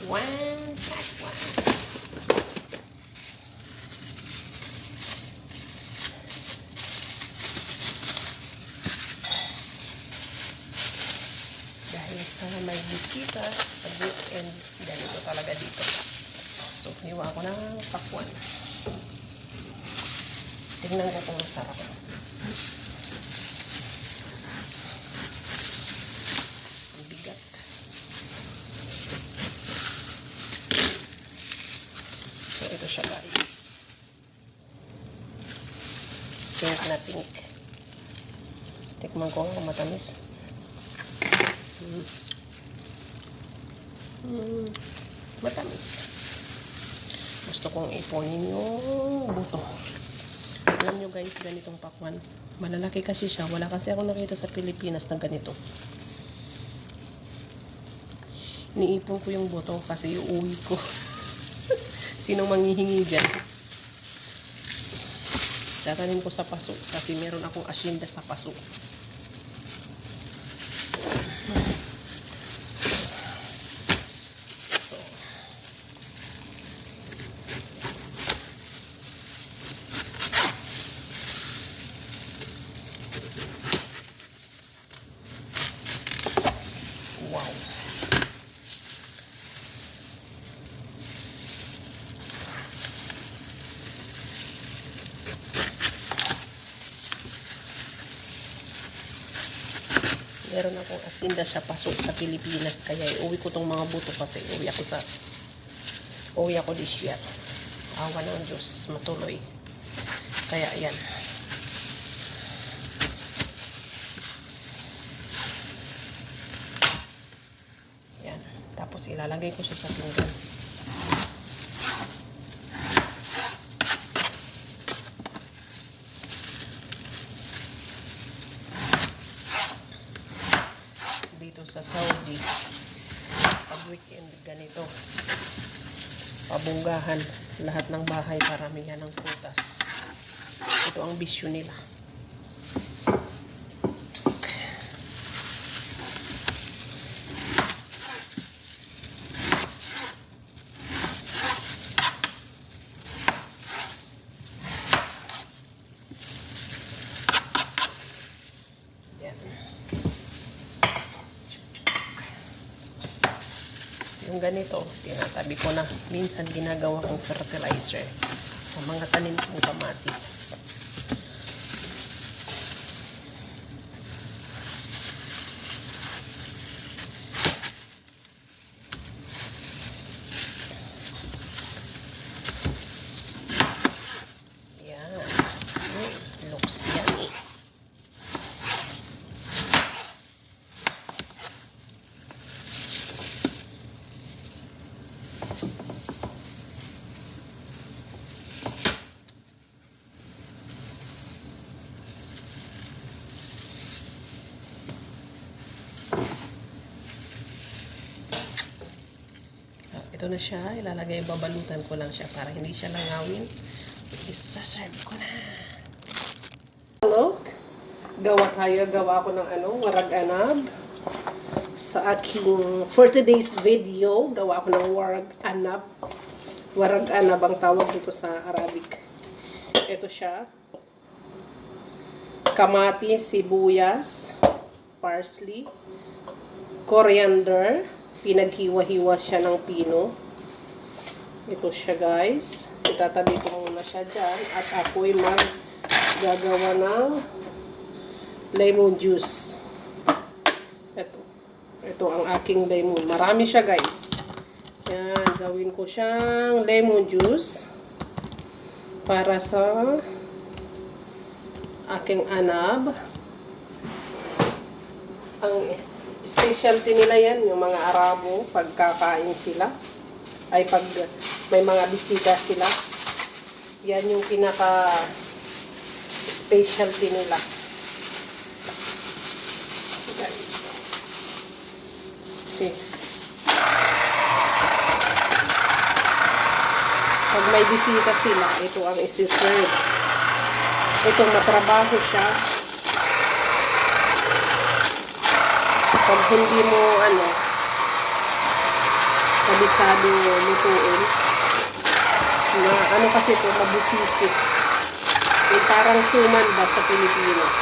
pakwan, pakwan. Dahil sa may bisita, pag weekend, ganito talaga dito. So, hiwa ko ng pakwan. Tingnan ko kung masarap. Ang bigat. So, ito siya guys. Pink na pink. Tikman ko kung matamis. Matamis. Gusto kong ipunin yung buto. Alam nyo guys, ganitong pakwan. Malalaki kasi siya. Wala kasi ako nakita sa Pilipinas na ganito. Niipon ko yung buto kasi uuwi ko. Sinong manghihingi dyan? Tatanim ko sa paso kasi meron akong asyenda sa paso. Wow. Meron akong asinda sa pasok sa Pilipinas kaya iuwi ko tong mga buto kasi uwi ako this year. Awa ng Diyos, matuloy. Kaya yan. Tapos ilalagay ko siya sa pinggan. Dito sa Saudi, pag weekend ganito, pabunggahan, lahat ng bahay paramihan ng prutas. Ito ang bisyo nila. Yung ganito, tinatabi ko na. Minsan ginagawa kong fertilizer sa mga tanim kong kamatis. Yan. Looks yummy. Ito na siya. Ilalagay, babalutan ko lang siya para hindi siya langawin. Isa-serve ko na. Look. Gawa ko ng warag-anab. Sa aking for today's video, gawa ko ng warag-anab. Warag-anab ang tawag dito sa Arabic. Ito siya. Kamatis, sibuyas, parsley, coriander, pinaghiwa-hiwa siya ng pino. Ito siya guys. Itatabi ko muna siya dyan. At ako'y maggagawa ng lemon juice. Ito ang aking lemon. Marami siya guys. Yan. Gawin ko siyang lemon juice para sa aking anab. Ang specialty nila yan, yung mga Arabo, pagkakain sila, ay pag may mga bisita sila, yan yung pinaka-specialty nila. Guys. Okay. Pag may bisita sila, ito ang isi-serve. Ito, matrabaho siya. Pag hindi mo kabisado lutuin. Na ano kasi ito, mabusisip. Yung parang suman ba sa Pilipinas.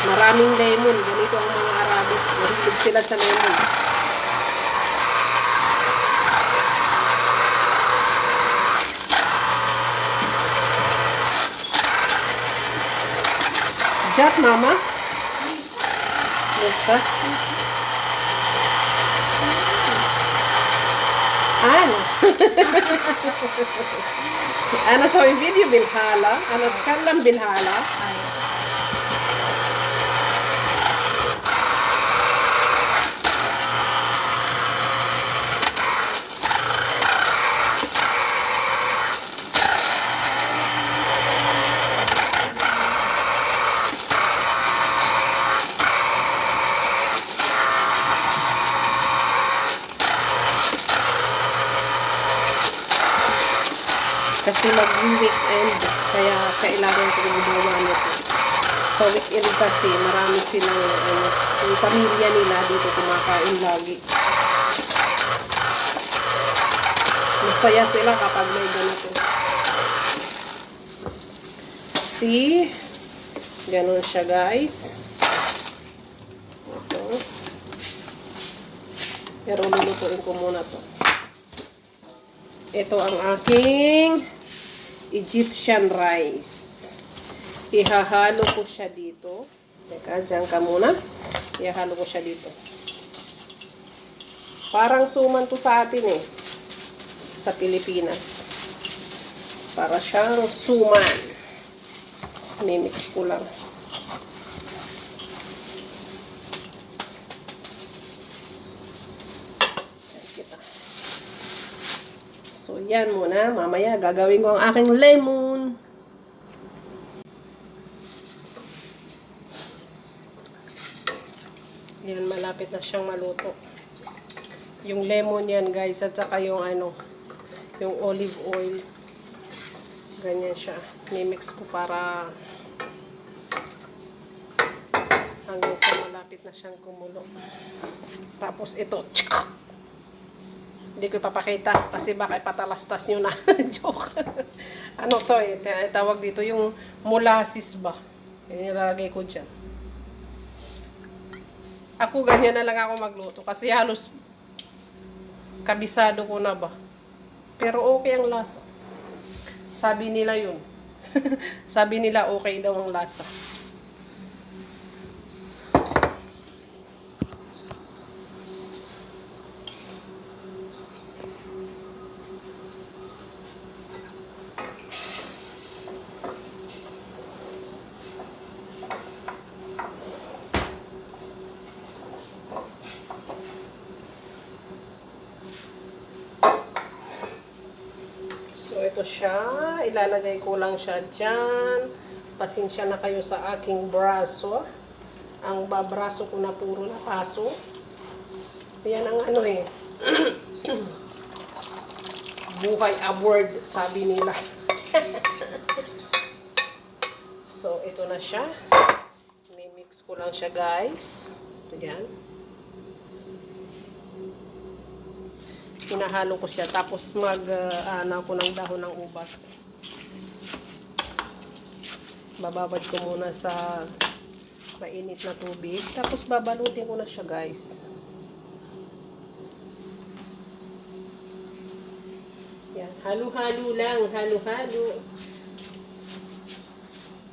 Maraming lemon. Ganito ang mga Arabo. Mahilig sila sa lemon. Jat, mama? Lisa? Ana. Ana sa video bilhala. Ana tkallam bilhala. Kasi mag-weekend, kaya kailangan ko gumawa nito. Sa weekend kasi, marami silang, yung pamilya nila dito kumakain lagi. Masaya sila kapag may ganito. See? Ganon siya, guys. Ito. Pero lulutuin ko muna to. Ito ang aking Egyptian rice. Ihahalo ko siya dito. Teka, dyan ka muna. Ihahalo ko siya dito. Parang suman to sa atin eh. Sa Pilipinas. Para siyang suman. Mimix ko lang. So, yan muna. Mamaya, gagawin ko ang aking lemon. Yan, malapit na siyang maluto. Yung lemon yan, guys. At saka yung yung olive oil. Ganyan siya. Mimix ko para hanggang sa malapit na siyang kumulo. Tapos ito. Hindi ko ipapakita kasi baka ipatalastas nyo na. Joke. Ano to eh? Tawag dito yung molasses ba? Ilalagay ko dyan. Ako ganyan na lang ako magluto kasi halos kabisado ko na ba. Pero okay ang lasa. Sabi nila yun. Sabi nila okay daw ang lasa. So, ito siya. Ilalagay ko lang siya dyan. Pasensya na kayo sa aking braso. Ang babraso ko na puro na paso. Yan ang eh. Buhay aboard, sabi nila. So, ito na siya. Mimix ko lang siya, guys. Ito yan. Hinahalo ko siya. Tapos ako ng dahon ng ubas. Bababad ko muna sa mainit na tubig. Tapos babalutin ko na siya, guys. Yan. Halo-halo lang. Halo-halo.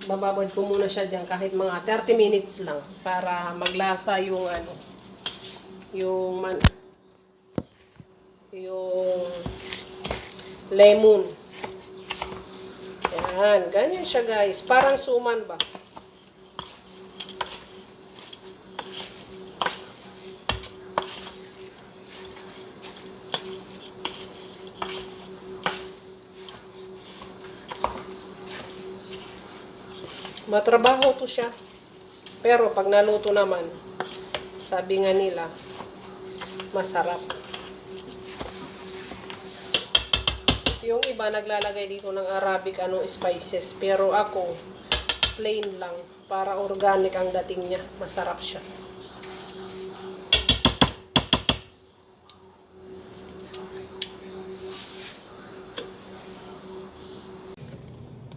Bababad ko muna siya dyan kahit mga 30 minutes lang. Para maglasa yung yung lemon. Yan, ganyan siya, guys. Parang suman ba? Matrabaho to siya. Pero pag naluto naman, sabi nga nila, masarap. Yung iba naglalagay dito ng Arabic spices, pero ako Plain lang. Para organic ang dating niya. Masarap siya.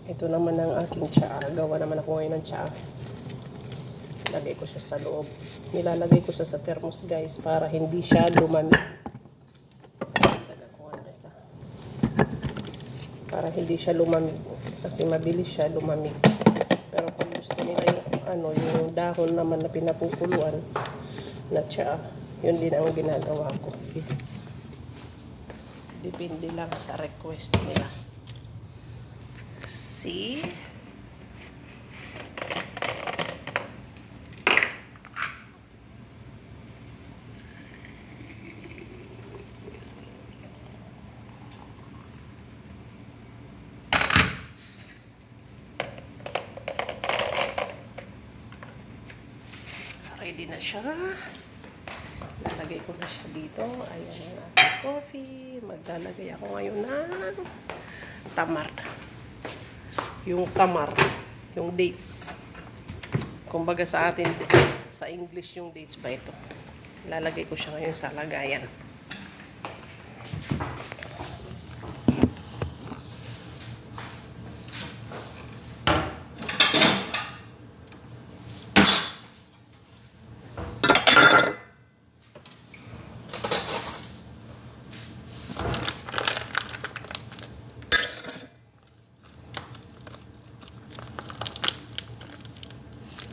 Ito naman ang aking tsaa. Gawa naman ako ngayon ng tsaa. Lagay ko siya sa loob. Nilalagay ko siya sa thermos, guys, para hindi siya lumamig. Para hindi siya lumamig. Kasi mabilis siya lumamig. Pero pag gusto nila yung dahon naman na pinapupuluan na tsaa, yun din ang ginagawa ko. Depende lang sa request nila. See? Ready na siya. Lalagay ko na siya dito. Ayan ang ating coffee. Maglalagay ako ngayon ng tamar. Yung tamar. Yung dates. Kumbaga sa atin, sa English yung dates ba ito. Lalagay ko siya ngayon sa lagayan.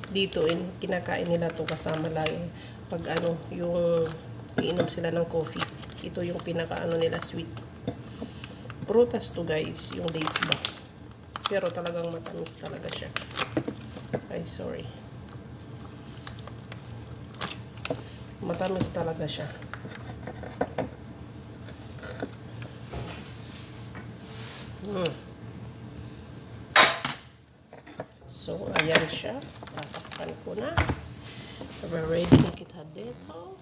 Dito kinakain nila to kasama lang pag yung iinom sila ng coffee. Ito yung pinaka nila sweet. Prutas to, guys, yung dates ba. Pero talagang matamis talaga siya. Ay, sorry. Matamis talaga siya. So, ayan siya. Tatakpan ko na. We're ready na kita dito.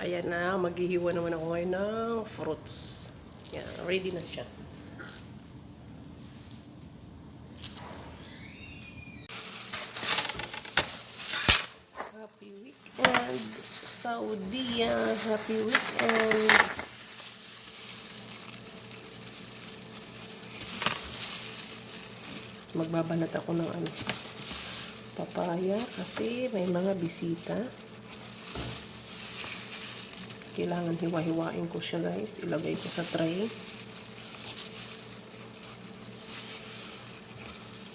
Ayan na. Maghihiwa naman ako ngayon ng fruits. Yan. Ready na siya. Happy weekend, Saudi. Happy weekend. Magbabanat ako ng papaya kasi may mga bisita. Kailangan hiwa-hiwain ko siya, guys. Ilagay ko sa tray.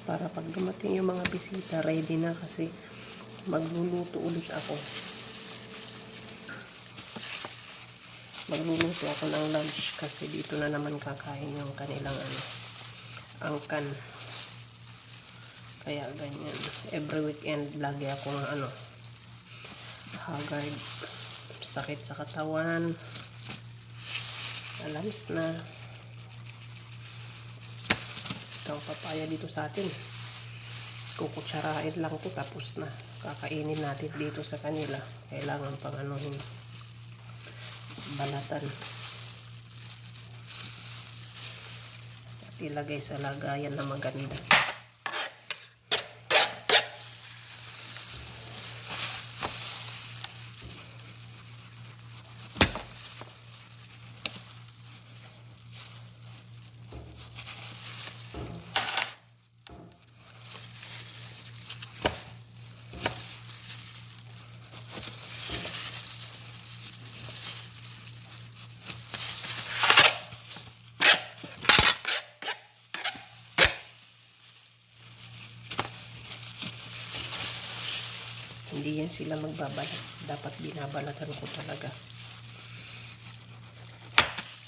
Para pag dumating yung mga bisita, ready na kasi magluluto ulit ako. Magluluto ako ng lunch kasi dito na naman kakain yung kanilang angkan. Kaya ganyan. Every weekend lagi akong haggard. Sakit sa katawan. Alams na. Ito ang papaya dito sa atin. Kukutsarain lang to tapos na. Kakainin natin dito sa kanila. Kailangan pang balatan. At ilagay sa lagayan na maganda. Hindi yan sila magbabalat. Dapat binabalatan ko talaga.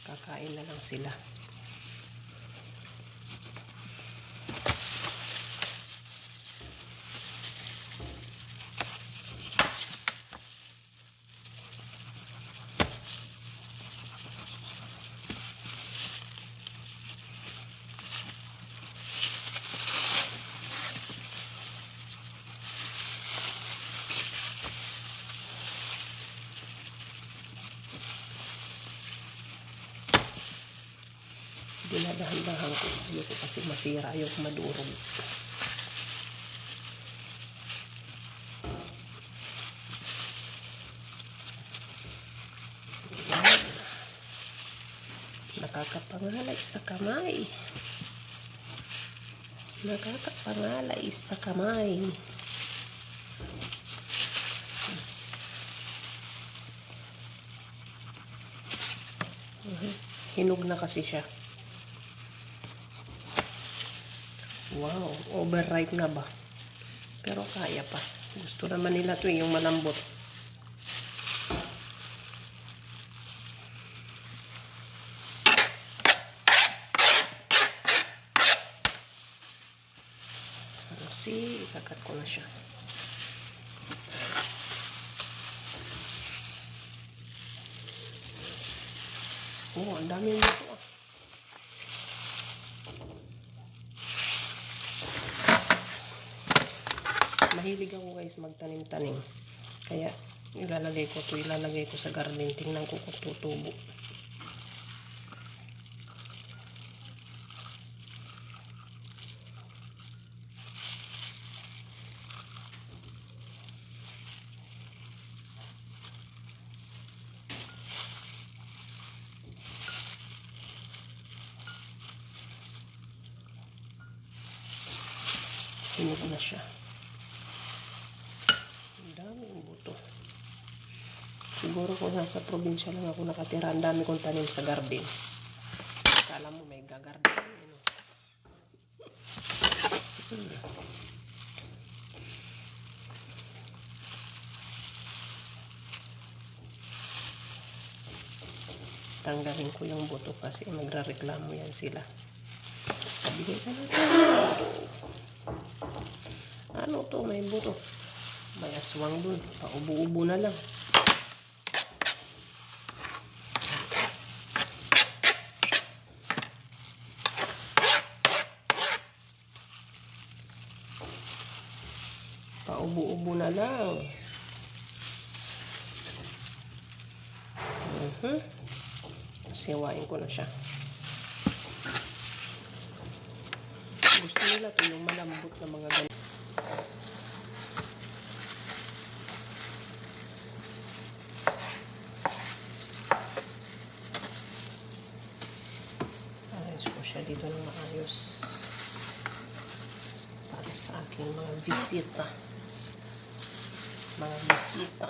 Kakain na lang sila. Dahan-dahan ko. Ayoko kasi masira. Ayoko madurog. Nakakapangalay sa kamay. Nakakapangalay sa kamay. Hinog na kasi siya. Wow, overripe na ba? Pero kaya pa. Gusto naman nila to yung malambot. See, ikakat ko na siya. Oh, ang dami nito ah. Mahilig ako guys magtanim-tanim. Kaya ilalagay ko sa garden. Tingnan ko kung tutubo. Hinog na siya. Ang daming buto. Siguro kung nasa probinsya lang ako nakatira, ang dami kong tanim sa garden. Kala mo may gagarden. Tanggalin ko yung buto kasi magrareklamo yan sila. Sabihin ka natin. Ano to? May buto. May aswang dun. Paubo-ubo na lang. Paubo-ubo na lang. Siwain ko na siya. Gusto nila ito yung malambot na mga ganito. Ayos ko siya dito ng maayos. Para sa aking mga bisita. Mga bisita.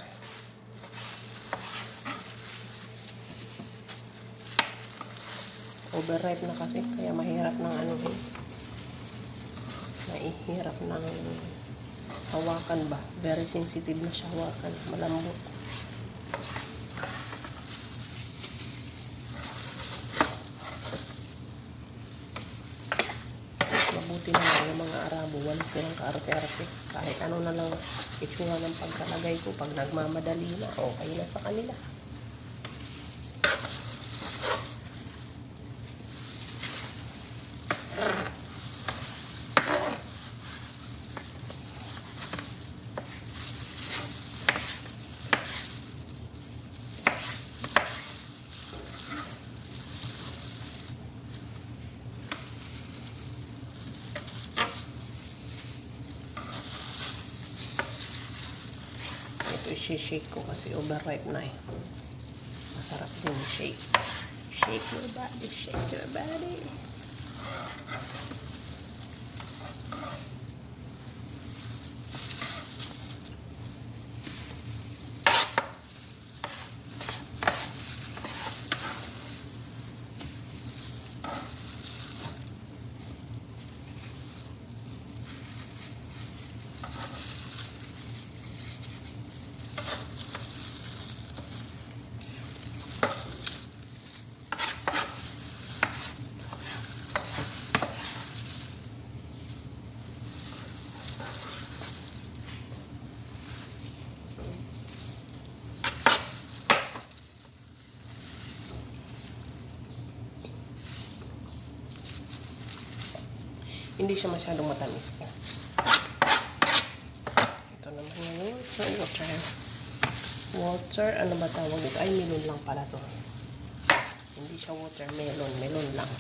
Overripe na kasi kaya mahirap ng mahirap ng hawakan ba. Very sensitive na siya hawakan. Malambot. Mabuti na lang yung mga Arabo. Wala silang kaarte-arte. Kahit ano na lang itsura ng pagkalagay ko. Pag nagmamadali na, okay na sa kanila. Ito i-shake ko kasi overripe na eh. Masarap din shake. Shake your body, shake your body. Hindi siya masyadong matamis. Ito naman ngayon sa water. Water, ano ba tawag dito? Ay, melon lang pala to. Hindi siya watermelon, melon lang.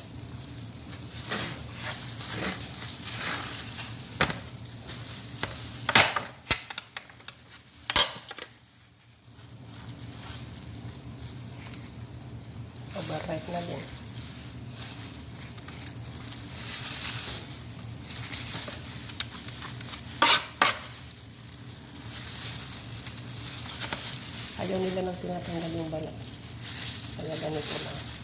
Baray na din. Ayaw nila nang tinatanggal yung balat. Kaya ganito lang.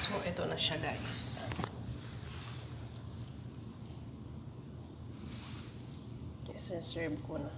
So, ito na siya, guys. Isa-serve ko na.